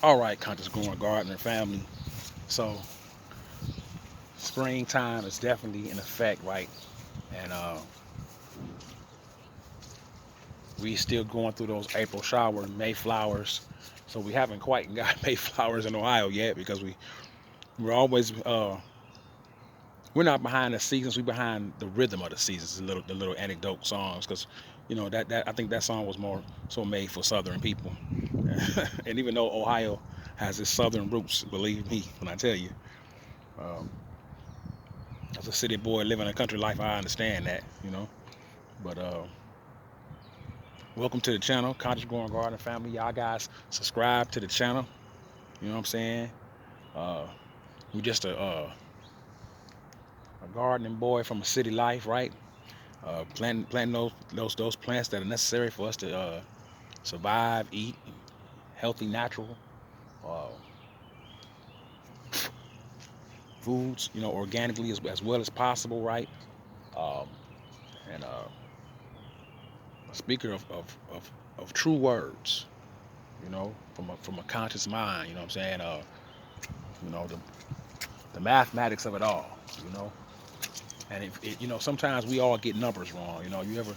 All right, conscious growing gardener family. So springtime is definitely in effect, right? And we still going through those April showers, May flowers. So we haven't quite got May flowers in Ohio yet because we're always we're not behind the seasons. We're behind the rhythm of the seasons. The little anecdote songs because that I think that song was more so made for Southern people. And even though Ohio has its Southern roots, believe me when I tell you. Um, as a city boy living a country life, I understand that. But welcome to the channel, Cottage Growing Garden family. Y'all guys subscribe to the channel. You know what I'm saying? Uh, we just a gardening boy from a city life, right? Planting those plants that are necessary for us to survive, eat healthy, natural uh, foods. Organically as well as possible, right? Um, and a speaker of true words. From a conscious mind. You know what I'm saying? You know the mathematics of it all. You know, and sometimes we all get numbers wrong. You ever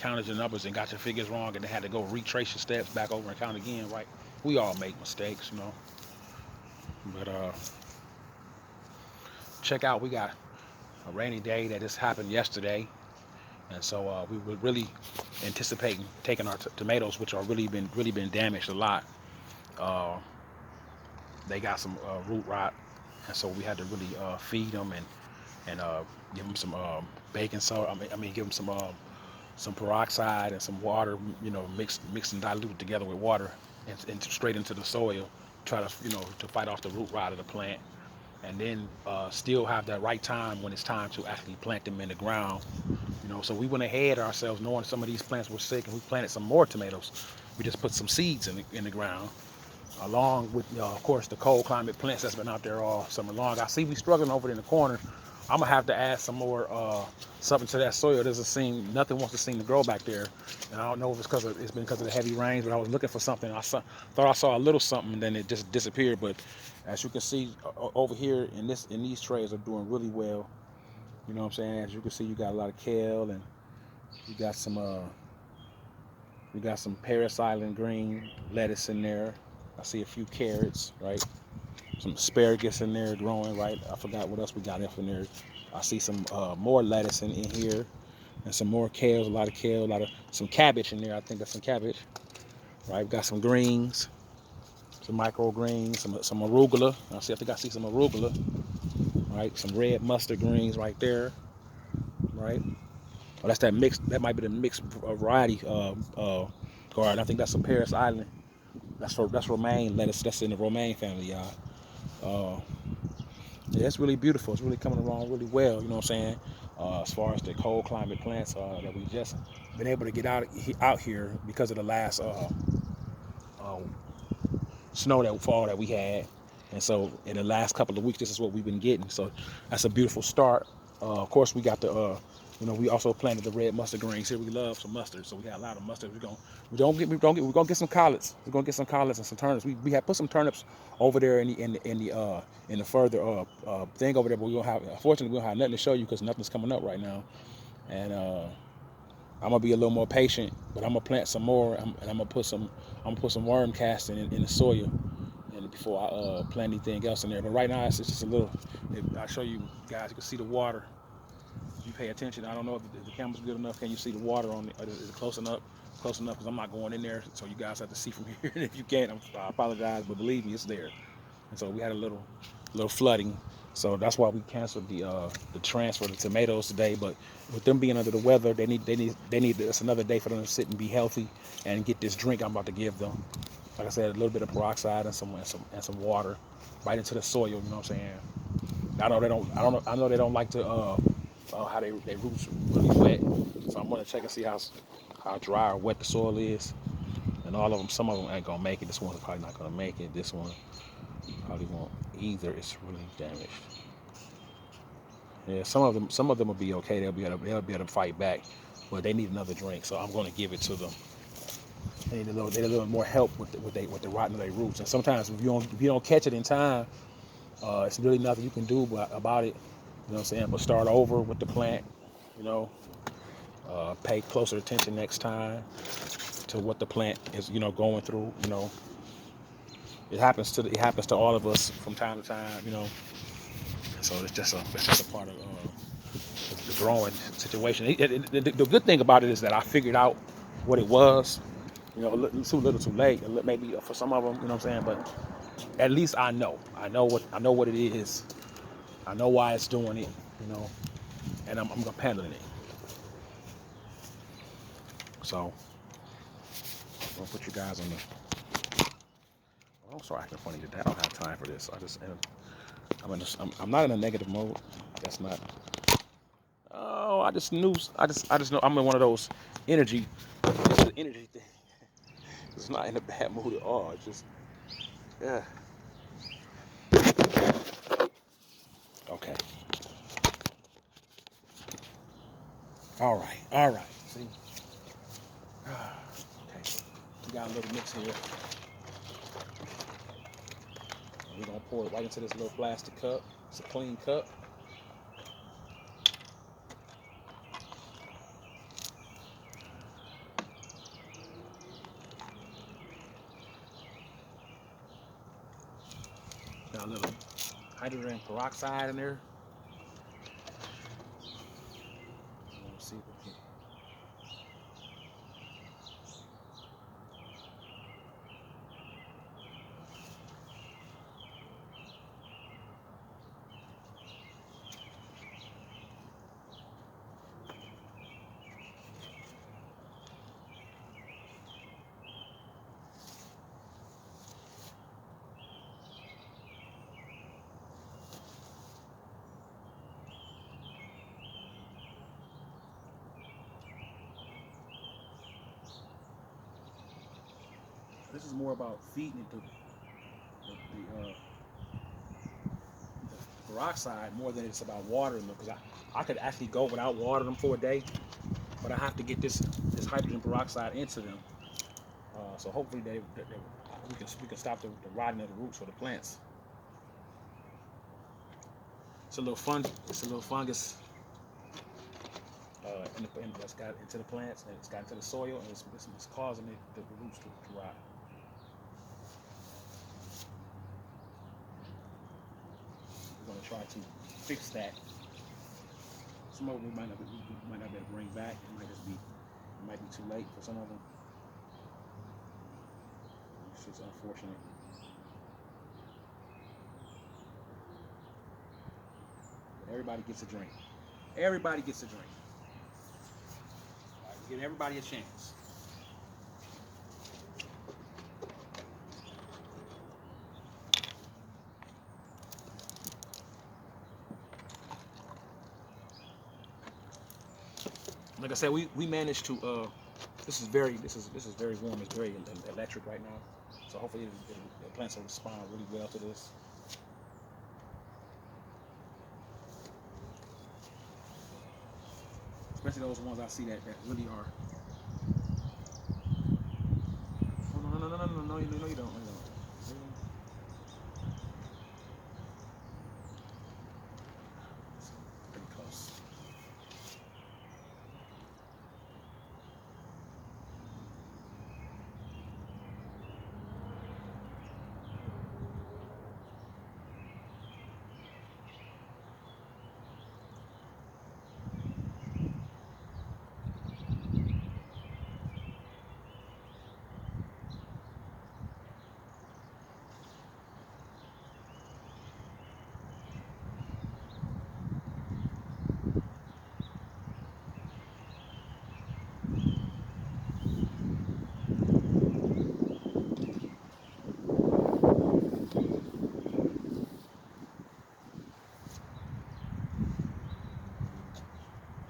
counted your numbers and got your figures wrong, and then had to go retrace your steps back over and count again, right? We all make mistakes. But check out, we got a rainy day that just happened yesterday, and so we were really anticipating taking our tomatoes, which are really been damaged a lot. Uh, they got some root rot, and so we had to really feed them and give them some baking soda. I mean, give them some peroxide and some water. Mixed and diluted together with water and straight into the soil. Try to fight off the root rot of the plant, and then still have that right time when it's time to actually plant them in the ground. So we went ahead ourselves, knowing some of these plants were sick, and we planted some more tomatoes. We just put some seeds in the ground along with, of course, the cold climate plants that's been out there all summer long. I see we struggling over in the corner. I'm gonna have to add some more something to that soil. Nothing wants to seem to grow back there, and I don't know if it's been because of the heavy rains. But I was looking for something. Thought I saw a little something, and then it just disappeared. But as you can see over here in these trays are doing really well. You know what I'm saying? As you can see, you got a lot of kale, and you got some Paris Island green lettuce in there. I see a few carrots, right? Some asparagus in there growing, right? I forgot what else we got up in there. I see some more lettuce in here and some more kale, a lot of kale, some cabbage in there. I think that's some cabbage, right? We got some greens, some microgreens, some arugula. I think I see some arugula, right? Some red mustard greens right there, right? Oh, that's that mix. That might be the mixed variety garden. I think that's some Paris Island. That's romaine lettuce. That's in the romaine family, y'all. Uh, yeah, it's really beautiful. It's really coming along really well. You know what I'm saying? As far as the cold climate plants that we just been able to get out here because of the last uh, snow that fall that we had, and so in the last couple of weeks, this is what we've been getting. So that's a beautiful start. Of course, we got we also planted the red mustard greens here. We love some mustard, so we got a lot of mustard. We're gonna get some collards. We're gonna get some collards and some turnips. We have put some turnips over there in the further thing over there, but we don't have. Unfortunately, we don't have nothing to show you because nothing's coming up right now. And I'm gonna be a little more patient, but I'm gonna plant some more, and I'm gonna put some worm casting in the soil, and before I plant anything else in there. But right now it's just a little. If I show you guys, you can see the water. If you pay attention, I don't know if the camera's good enough. Can you see the water on it? Is it close enough? Close enough because I'm not going in there, so you guys have to see from here. And if you can't, I apologize, but believe me, it's there. And so we had a little flooding. So that's why we canceled the transfer of the tomatoes today. But with them being under the weather, they need this another day for them to sit and be healthy and get this drink I'm about to give them. Like I said, a little bit of peroxide and some water right into the soil. You know what I'm saying? I know they don't. I know they don't like to how they roots really wet. So I'm gonna check and see how dry or wet the soil is. And all of them, some of them ain't gonna make it. This one's probably not gonna make it. This one probably won't either. It's really damaged. Yeah, some of them will be okay. They'll be able to fight back, but they need another drink. So I'm gonna give it to them. They need a little more help with the rotting of their roots. And sometimes if you don't catch it in time, it's really nothing you can do about it. You know what I'm saying? But start over with the plant. You know, pay closer attention next time to what the plant is. You know, going through. You know, it happens to all of us from time to time. You know, so it's just a part of the growing situation. The good thing about it is that I figured out what it was. You know, too little, too late. Maybe for some of them, you know what I'm saying. But at least I know. I know what it is. I know why it's doing it. You know, and I'm handling it. So I'm gonna put you guys on the. Oh, sorry, I can funny today. I don't have time for this. I'm not in a negative mode. That's not. Oh, I just knew. I just know I'm in one of those energy. It's an energy thing. It's not in a bad mood at all. It's just, yeah. Okay. All right. All right. See. Okay. We got a little mix here. We're gonna pour it right into this little plastic cup. It's a clean cup. Got a little hydrogen peroxide in there. Let's see if we can. This is more about feeding it the peroxide more than it's about watering them. Because I could actually go without watering them for a day, but I have to get this hydrogen peroxide into them. So hopefully we can stop the rotting of the roots for the plants. It's a little fungus that's got into the plants and it's got into the soil and it's causing the roots to rot. We're gonna try to fix that. Some of them we might not be able to bring back. It might be too late for some of them. It's just unfortunate. But everybody gets a drink. Everybody gets a drink. All right, give everybody a chance. Like I said, we managed to. This is very warm. It's very electric right now. So hopefully the plants will respond really well to this. Especially those ones I see that really are. Oh no, you don't. No, you don't. Pretty close.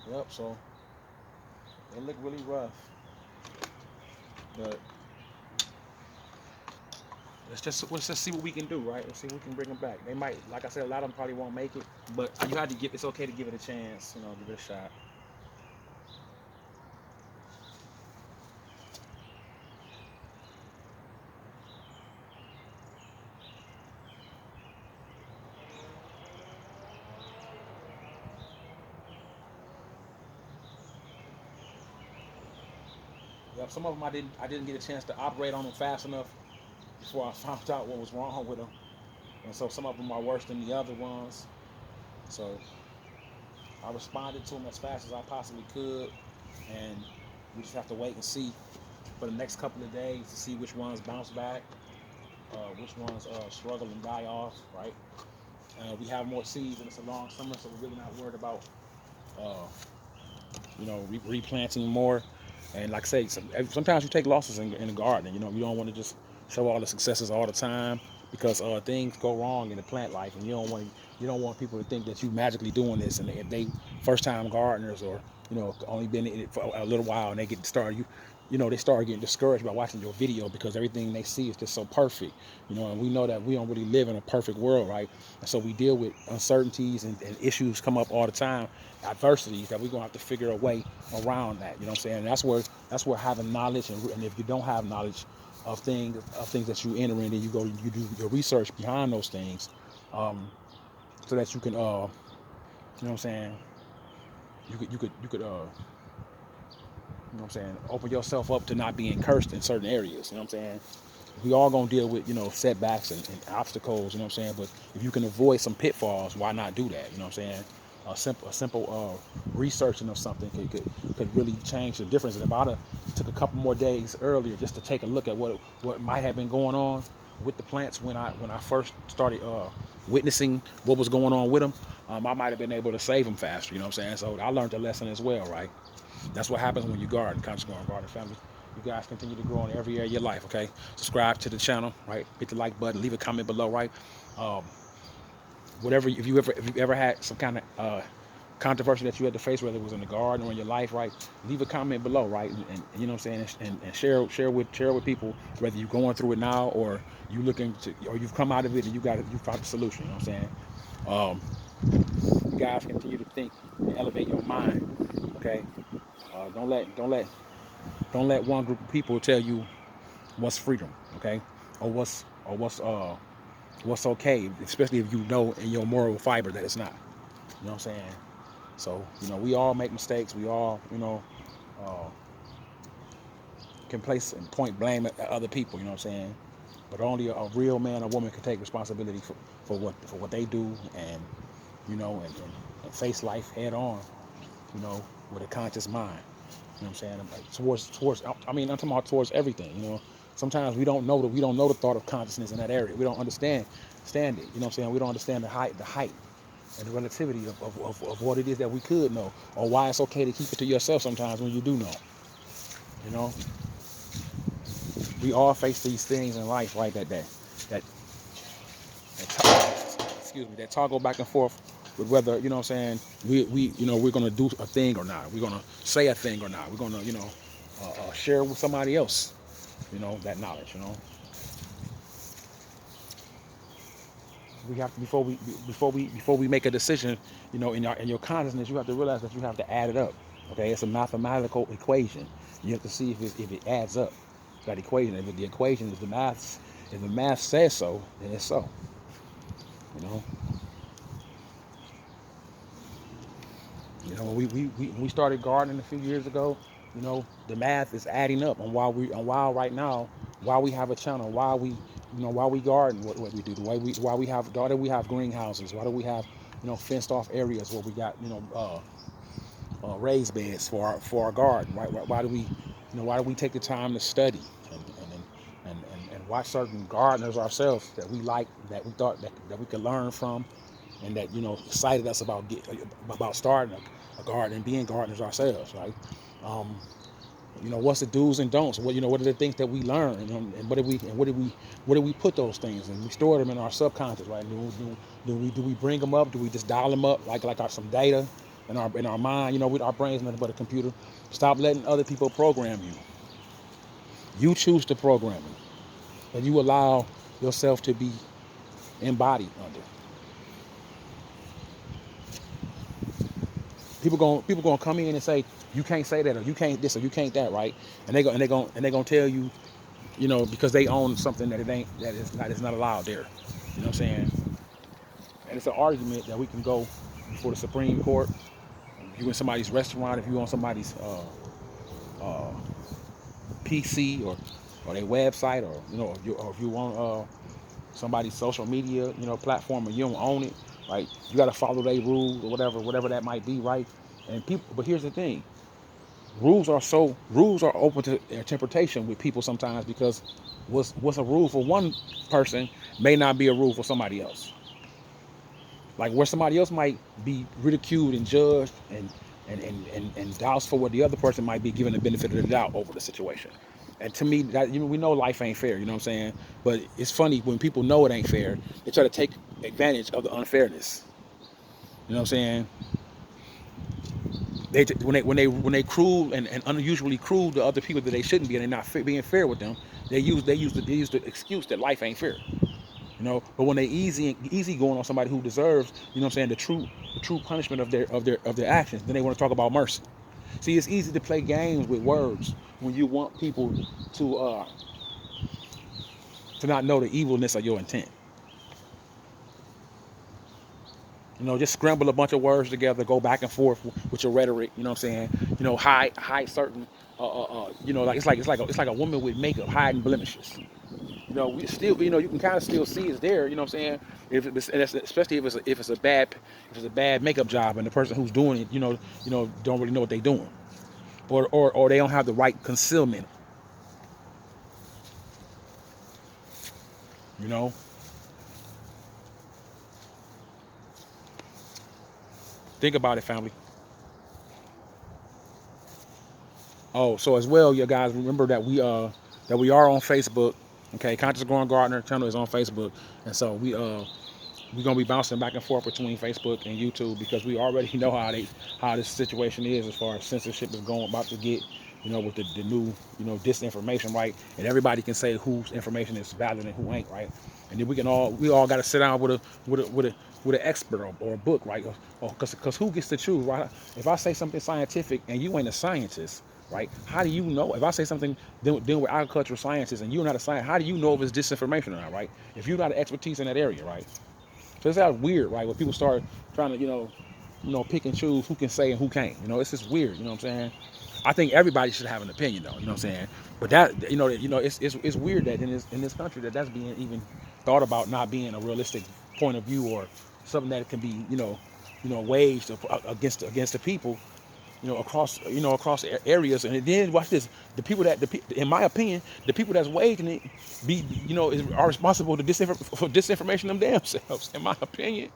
Yep. So they look really rough, but let's just see what we can do, right? Let's see if we can bring them back. They might, like I said, a lot of them probably won't make it, but you have to give. It's okay to give it a chance, you know, give it a shot. Yep, some of them I didn't get a chance to operate on them fast enough before I found out what was wrong with them, and so some of them are worse than the other ones. So I responded to them as fast as I possibly could, and we just have to wait and see for the next couple of days to see which ones bounce back, which ones struggle and die off. Right? We have more seeds, and it's a long summer, so we're really not worried about uh, replanting more. And like I say, sometimes you take losses in the garden. You don't want to just show all the successes all the time, because things go wrong in the plant life, and you don't want people to think that you magically doing this. And if they first time gardeners, or only been in it for a little while, and they get started, they start getting discouraged by watching your video, because everything they see is just so perfect. And we know that we don't really live in a perfect world, right? And so we deal with uncertainties, and issues come up all the time, adversities that we're gonna have to figure a way around that. You know what I'm saying? And that's where having knowledge, and if you don't have knowledge of things that you enter in, then you do your research behind those things, so that you can what I'm saying, you could open yourself up to not being cursed in certain areas. You know what I'm saying? We all gonna deal with setbacks and obstacles. You know what I'm saying? But if you can avoid some pitfalls, why not do that? You know what I'm saying? A simple researching of something could really change the difference. And if I'd have took a couple more days earlier just to take a look at what might have been going on with the plants when I first started witnessing what was going on with them, I might have been able to save them faster. You know what I'm saying? So I learned a lesson as well, right? That's what happens when you garden. Conscious Garden family. You guys continue to grow in every area of your life, okay? Subscribe to the channel, right? Hit the like button, leave a comment below, right? Um, whatever, if you've ever had some kind of controversy that you had to face, whether it was in the garden or in your life, right? Leave a comment below, right? And you know what I'm saying, and share with people, whether you're going through it now, or or you've come out of it and you found a solution. You know what I'm saying? You guys continue to think and elevate your mind, okay? Don't let one group of people tell you what's freedom, okay, or what's okay, especially if you know in your moral fiber that it's not. You know what I'm saying? So we all make mistakes. We all uh, can place and point blame at other people. You know what I'm saying? But only a real man or woman can take responsibility for what they do, and and face life head on. With a conscious mind. You know what I'm saying? Like towards I'm talking about towards everything. Sometimes we don't know the thought of consciousness in that area. We don't understand it. You know what I'm saying? We don't understand the height and the relativity of what it is that we could know, or why it's okay to keep it to yourself sometimes when you do know. You know, we all face these things in life, right? That toggle back and forth with whether, what I'm saying, we're gonna do a thing or not. We're gonna say a thing or not. We're gonna share with somebody else, that knowledge. We have to, before we make a decision, in your consciousness, you have to realize that you have to add it up. Okay, it's a mathematical equation. You have to see if it adds up, that equation. If the equation is if the math says so, then it's so. You know. When we started gardening a few years ago, the math is adding up on why right now, why we have a channel, why we garden what we do, why do we have greenhouses, why do we have fenced off areas where we got raised beds for our garden, right? Why do we take the time to study and watch certain gardeners ourselves that we like, that we thought that we could learn from, and that excited us about starting a garden and being gardeners ourselves, right? Um, what's the do's and don'ts? What are the things that we learn, and where do we put those things? And we store them in our subconscious, right? Do we bring them up? Do we just dial them up like some data in our mind? Our brain's nothing but a computer. Stop letting other people program you. You choose the programming, and you allow yourself to be embodied under. People gonna come in and say you can't say that, or you can't this, or you can't that, right? And they're gonna tell you, because they own something that is not allowed there. You know what I'm saying? And it's an argument that we can go before the Supreme Court. If you in somebody's restaurant, if you on somebody's PC or their website, or or if you want somebody's social media platform and you don't own it, right? You got to follow their rules or whatever that might be, right? And people, but here's the thing: rules are open to interpretation with people sometimes, because what's a rule for one person may not be a rule for somebody else. Like where somebody else might be ridiculed and judged and doubts for what the other person might be given the benefit of the doubt over the situation. And to me, that we know life ain't fair, you know what I'm saying? But it's funny when people know it ain't fair, they try to take advantage of the unfairness. You know what I'm saying? When they cruel and unusually cruel to other people that they shouldn't be, and they're not being fair with them, they use the excuse that life ain't fair. But when they easy going on somebody who deserves, what I'm saying, the true punishment of their actions, then they want to talk about mercy. See, it's easy to play games with words when you want people to not know the evilness of your intent. Just scramble a bunch of words together, go back and forth with your rhetoric. You know what I'm saying? Hide certain, like it's like a woman with makeup hiding blemishes. We still, you can kind of still see it's there. You know what I'm saying? Especially if it's a bad makeup job, and the person who's doing it, don't really know what they're doing, or they don't have the right concealment. You know, think about it, family. Oh, so as well, you guys remember that we are on Facebook. Okay, Conscious Growing Gardener channel is on Facebook, and so we're gonna be bouncing back and forth between Facebook and YouTube, because we already know how this situation is as far as censorship is about to get, with the new disinformation, right? And everybody can say whose information is valid and who ain't, right? And then we all got to sit down with an expert or a book, right? Because who gets to choose, right? If I say something scientific and you ain't a scientist, right? How do you know? If I say something dealing with agricultural sciences and you're not a scientist, how do you know if it's disinformation or not, right? If you're not an expertise in that area, right? So it's that weird, right? When people start trying to, pick and choose who can say and who can't. It's just weird. You know what I'm saying? I think everybody should have an opinion, though. You know what I'm saying? But that, it's weird that in this country that's being even thought about not being a realistic point of view, or something that can be, waged against the people, across areas. And then watch this: the people in my opinion, the people that's waging it, are responsible for disinformation them damn selves. In my opinion,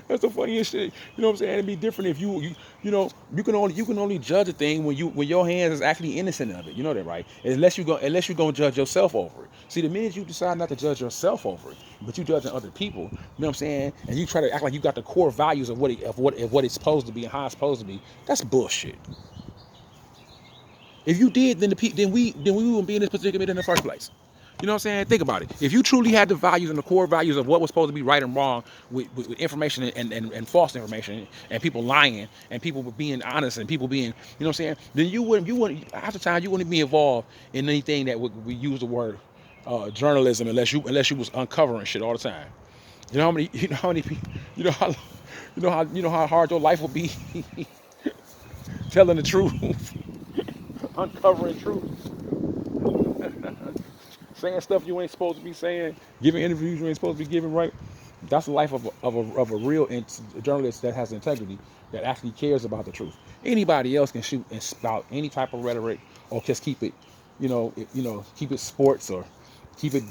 that's the funniest shit. You know what I'm saying? It'd be different if you can only judge a thing when your hands is actually innocent of it. You know that, right? Unless you're gonna judge yourself over it. See, the minute you decide not to judge yourself over it, but you judging other people, you know what I'm saying? And you try to act like you got the core values of what it's supposed to be and how it's supposed to be. That's bullshit. If you did, then we wouldn't be in this predicament in the first place. You know what I'm saying? Think about it. If you truly had the values and the core values of what was supposed to be right and wrong with information and false information, and people lying and people being honest and people being, what I'm saying, then you wouldn't half the time you wouldn't be involved in anything that we use the word journalism, unless you was uncovering shit all the time. You know how hard your life will be telling the truth, uncovering truth, saying stuff you ain't supposed to be saying, giving interviews you ain't supposed to be giving, right? That's the life of a real journalist that has integrity, that actually cares about the truth. Anybody else can shoot and spout any type of rhetoric, or just keep it, keep it sports, or keep it,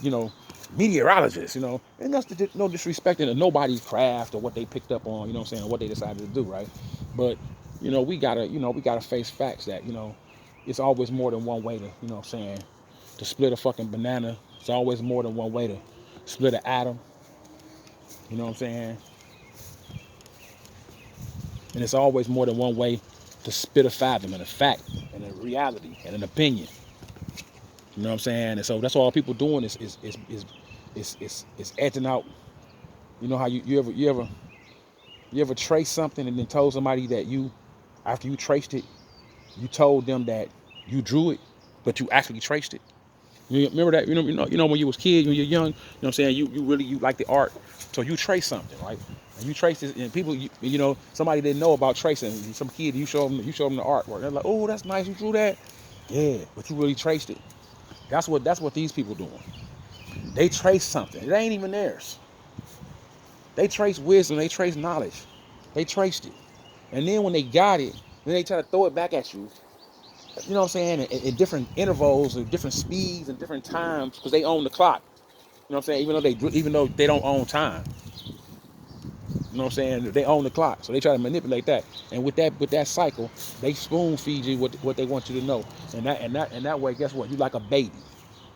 meteorologists, and that's no disrespecting to nobody's craft or what they picked up on, what I'm saying, or what they decided to do, right? But, we gotta face facts that, it's always more than one way to, what I'm saying, to split a fucking banana. It's always more than one way to split an atom. You know what I'm saying? And it's always more than one way to spit a fathom and a fact and a reality and an opinion. You know what I'm saying? And so that's all people doing is edging out. You know how you ever trace something and then told somebody that after you traced it, you told them that you drew it, but you actually traced it. You remember that? When you was kid, when you're young, what I'm saying, you like the art, so you trace something, right? And you trace this, and people, somebody didn't know about tracing. Some kid, you show them the artwork. They're like, oh, that's nice, you drew that. Yeah, but you really traced it. That's what these people doing. They trace something. It ain't even theirs. They trace wisdom. They trace knowledge. They traced it. And then when they got it, then they try to throw it back at you. You know what I'm saying? In different intervals or different speeds and different times, because they own the clock. You know what I'm saying? Even though they don't own time. You know what I'm saying? They own the clock, so they try to manipulate that. And with that cycle, they spoon feed you what they want you to know. And that way, guess what? You like a baby.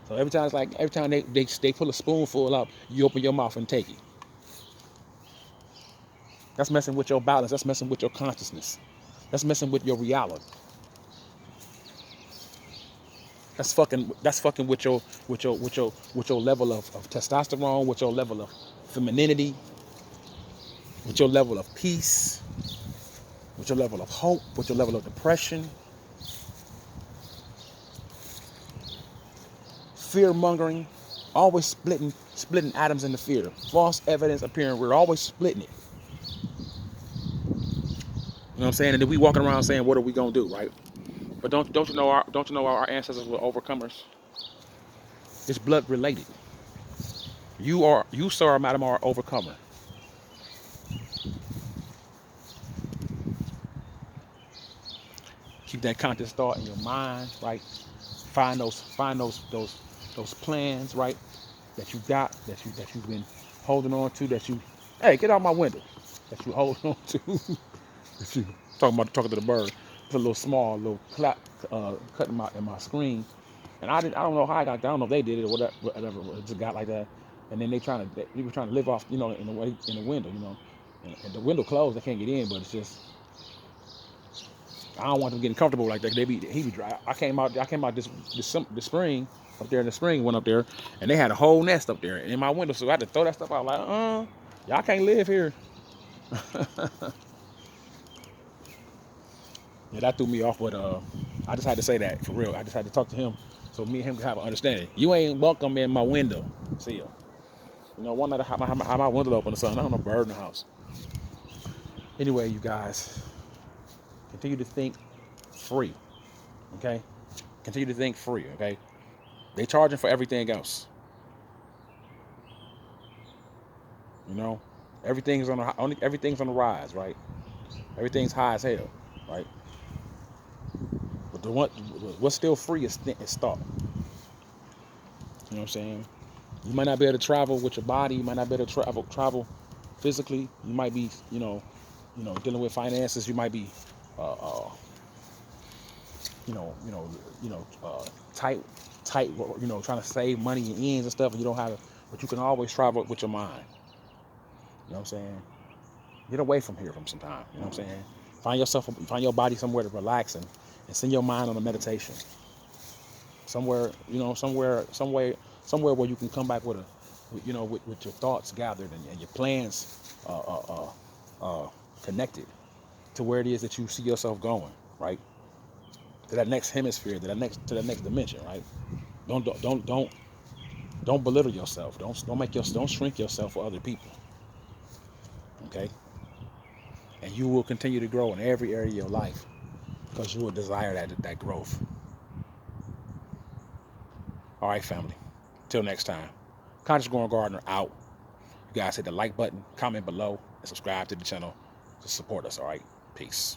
So every time they pull a spoonful up, you open your mouth and take it. That's messing with your balance. That's messing with your consciousness. That's messing with your reality. That's fucking with your level of testosterone, with your level of femininity, with your level of peace, with your level of hope, with your level of depression, fear mongering, always splitting atoms into fear. False evidence appearing. We're always splitting it. You know what I'm saying? And then we walking around saying, "What are we gonna do?" Right? But don't you know our ancestors were overcomers? It's blood related. You sir, madam, are overcomer. Keep that conscious thought in your mind, right? Find those plans, right? That you got, that you've been holding on to, hey, get out my window. That you hold on to. That you talking to the bird. It's a little clap cut in my screen. And I don't know how I got that. I don't know if they did it or whatever. It just got like that. And then they were trying to live off, in the window, and the window closed. They can't get in, but it's just, I don't want them getting comfortable like that. He be dry. I came out this spring up there in the spring. Went up there, and they had a whole nest up there in my window. So I had to throw that stuff out. Like, y'all can't live here. Yeah, that threw me off. But I just had to say that for real. I just had to talk to him so me and him could have an understanding. You ain't welcome in my window. See ya. One night I had my window open or something. I don't know, bird in the house. Anyway, you guys, continue to think free. Okay, continue to think free. Okay. They charging for everything else. You know, everything's on the rise, right? Everything's high as hell, right? But what's still free is thought. You know what I'm saying? You might not be able to travel with your body. You might not be able to travel physically. You might be, dealing with finances. You might be, uh, uh, you know, you know, tight, trying to save money and ends and stuff, and you don't have it. But you can always travel with your mind. You know what I'm saying? Get away from here from some time. You know what I'm saying? Find your body somewhere to relax and send your mind on a meditation. Somewhere, somewhere where you can come back with with your thoughts gathered and your plans connected to where it is that you see yourself going, right? To that next hemisphere, to that next dimension, right? Don't belittle yourself. Don't shrink yourself for other people. Okay? And you will continue to grow in every area of your life because you will desire that growth. All right, family. Till next time. Conscious Growing Gardener out. You guys hit the like button, comment below, and subscribe to the channel to support us. All right. Peace.